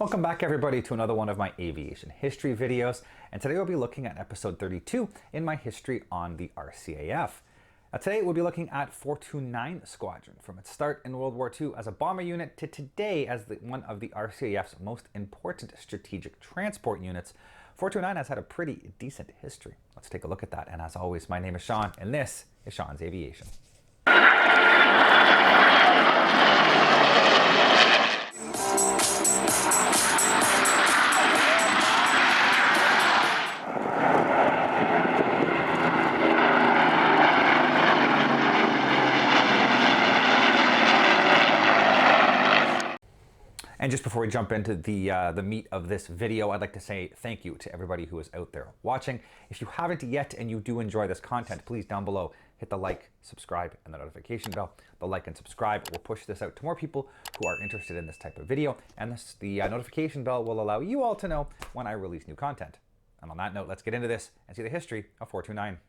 Welcome back everybody to another one of my aviation history videos, and today we'll be looking at episode 32 in my history on the RCAF. Today we'll be looking at 429 Squadron, from its start in World War II as a bomber unit to today as one of the RCAF's most important strategic transport units. 429 has had a pretty decent history. Let's take a look at that, and as always, my name is Sean, and this is Sean's Aviation. And just before we jump into the meat of this video, I'd like to say thank you to everybody who is out there watching. If you haven't yet and you do enjoy this content, please down below hit the like, subscribe, and the notification bell. The like and subscribe will push this out to more people who are interested in this type of video, and the notification bell will allow you all to know when I release new content. And on that note, let's get into this and see the history of 429.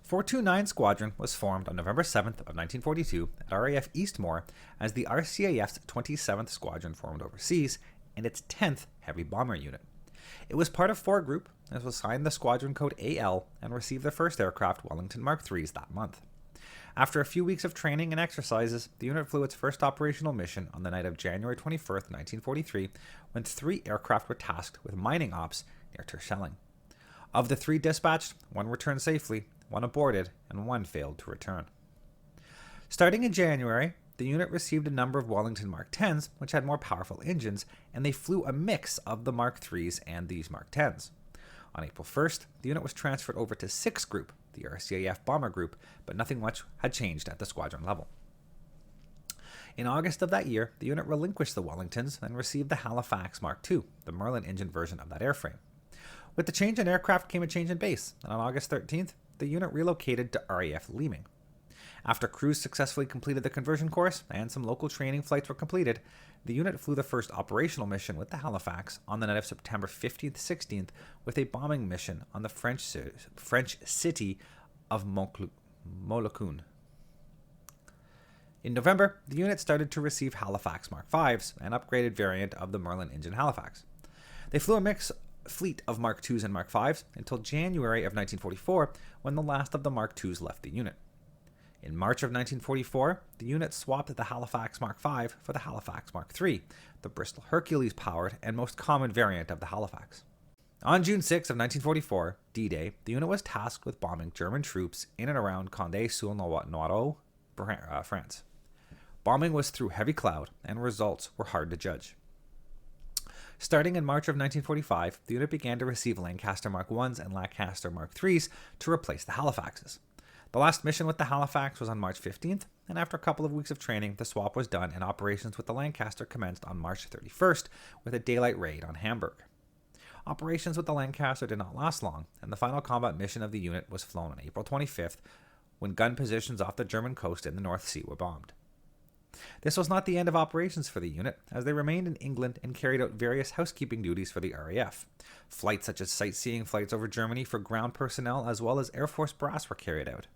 429 Squadron was formed on November 7th of 1942 at RAF Eastmoor as the RCAF's 27th Squadron formed overseas and its 10th heavy bomber unit. It was part of 4 Group and was assigned the squadron code AL and received their first aircraft Wellington Mark IIIs that month. After a few weeks of training and exercises, the unit flew its first operational mission on the night of January 21st, 1943, when 3 aircraft were tasked with mining ops near Terschelling. Of the 3 dispatched, 1 returned safely, 1 aborted, and 1 failed to return. Starting in January, the unit received a number of Wellington Mark X, which had more powerful engines, and they flew a mix of the Mark IIIs and these Mark X. On April 1st, the unit was transferred over to 6 Group, the RCAF Bomber Group, but nothing much had changed at the squadron level. In August of that year, the unit relinquished the Wellingtons and received the Halifax Mark II, the Merlin engine version of that airframe. With the change in aircraft came a change in base, and on August 13th, the unit relocated to RAF Leeming. After crews successfully completed the conversion course and some local training flights were completed, the unit flew the first operational mission with the Halifax on the night of September 15th-16th with a bombing mission on the French city of Montlucon. In November, the unit started to receive Halifax Mark Vs, an upgraded variant of the Merlin engine Halifax. They flew a mixed fleet of Mark IIs and Mark Vs until January of 1944, when the last of the Mark IIs left the unit. In March of 1944, the unit swapped the Halifax Mark V for the Halifax Mark III, the Bristol Hercules-powered and most common variant of the Halifax. On June 6 of 1944, D-Day, the unit was tasked with bombing German troops in and around Condé-sur-Noireau, France. Bombing was through heavy cloud, and results were hard to judge. Starting in March of 1945, the unit began to receive Lancaster Mark Is and Lancaster Mark IIIs to replace the Halifaxes. The last mission with the Halifax was on March 15th, and after a couple of weeks of training, the swap was done and operations with the Lancaster commenced on March 31st with a daylight raid on Hamburg. Operations with the Lancaster did not last long, and the final combat mission of the unit was flown on April 25th when gun positions off the German coast in the North Sea were bombed. This was not the end of operations for the unit, as they remained in England and carried out various housekeeping duties for the RAF. Flights such as sightseeing flights over Germany for ground personnel as well as Air Force brass were carried out.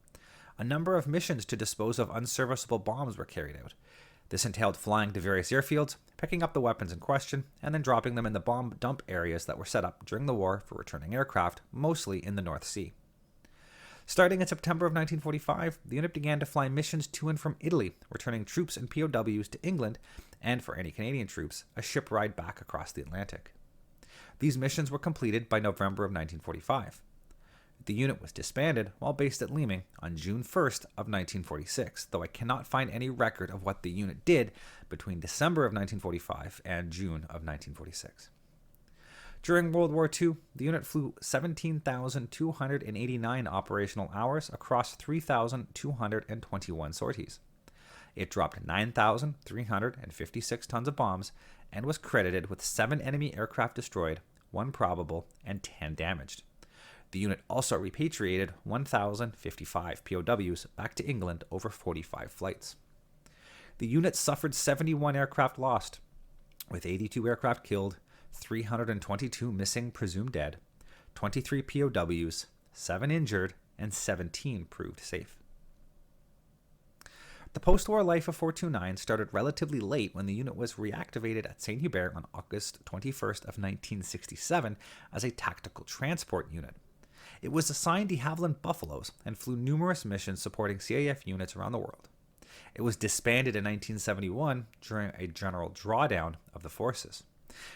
A number of missions to dispose of unserviceable bombs were carried out. This entailed flying to various airfields, picking up the weapons in question, and then dropping them in the bomb dump areas that were set up during the war for returning aircraft, mostly in the North Sea. Starting in September of 1945, the unit began to fly missions to and from Italy, returning troops and POWs to England, and for any Canadian troops, a ship ride back across the Atlantic. These missions were completed by November of 1945. The unit was disbanded while based at Leeming on June 1st of 1946, though I cannot find any record of what the unit did between December of 1945 and June of 1946. During World War II, the unit flew 17,289 operational hours across 3,221 sorties. It dropped 9,356 tons of bombs and was credited with 7 enemy aircraft destroyed, 1 probable, and 10 damaged. The unit also repatriated 1,055 POWs back to England over 45 flights. The unit suffered 71 aircraft lost, with 82 aircraft killed, 322 missing presumed dead, 23 POWs, 7 injured, and 17 proved safe. The post-war life of 429 started relatively late when the unit was reactivated at St. Hubert on August 21st of 1967 as a tactical transport unit. It was assigned de Havilland Buffaloes and flew numerous missions supporting CAF units around the world. It was disbanded in 1971 during a general drawdown of the forces.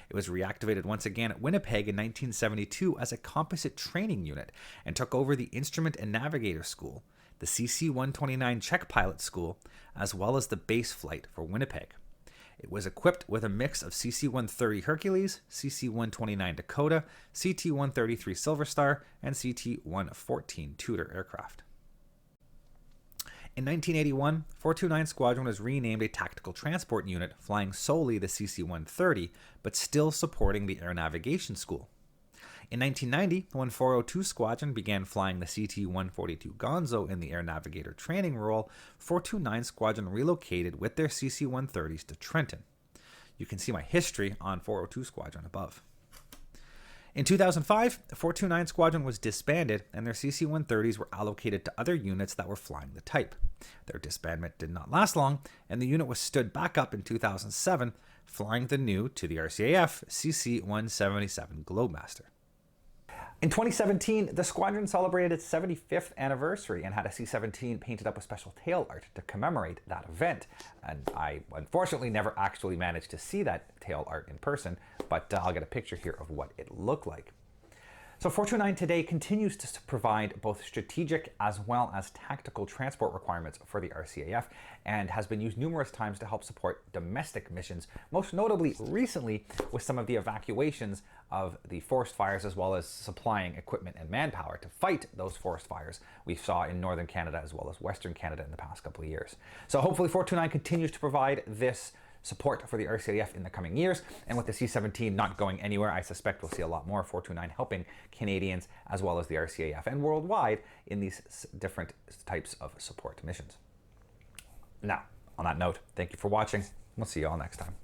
It was reactivated once again at Winnipeg in 1972 as a composite training unit and took over the Instrument and Navigator School, the CC-129 Check Pilot School, as well as the base flight for Winnipeg. It was equipped with a mix of CC-130 Hercules, CC-129 Dakota, CT-133 Silver Star, and CT-114 Tudor aircraft. In 1981, 429 Squadron was renamed a tactical transport unit, flying solely the CC-130, but still supporting the Air Navigation School. In 1990, when 402 Squadron began flying the CT-142 Gonzo in the Air Navigator training role, 429 Squadron relocated with their CC-130s to Trenton. You can see my history on 402 Squadron above. In 2005, 429 Squadron was disbanded and their CC-130s were allocated to other units that were flying the type. Their disbandment did not last long, and the unit was stood back up in 2007, flying the new, to the RCAF, CC-177 Globemaster. In 2017, the Squadron celebrated its 75th anniversary and had a C-17 painted up with special tail art to commemorate that event. And I unfortunately never actually managed to see that tail art in person, but I'll get a picture here of what it looked like. So 429 today continues to provide both strategic as well as tactical transport requirements for the RCAF and has been used numerous times to help support domestic missions, most notably recently with some of the evacuations of the forest fires as well as supplying equipment and manpower to fight those forest fires we saw in northern Canada as well as western Canada in the past couple of years. So hopefully 429 continues to provide this support for the RCAF in the coming years, and with the C-17 not going anywhere, I suspect we'll see a lot more 429 helping Canadians as well as the RCAF and worldwide in these different types of support missions. Now, on that note, thank you for watching. We'll see you all next time.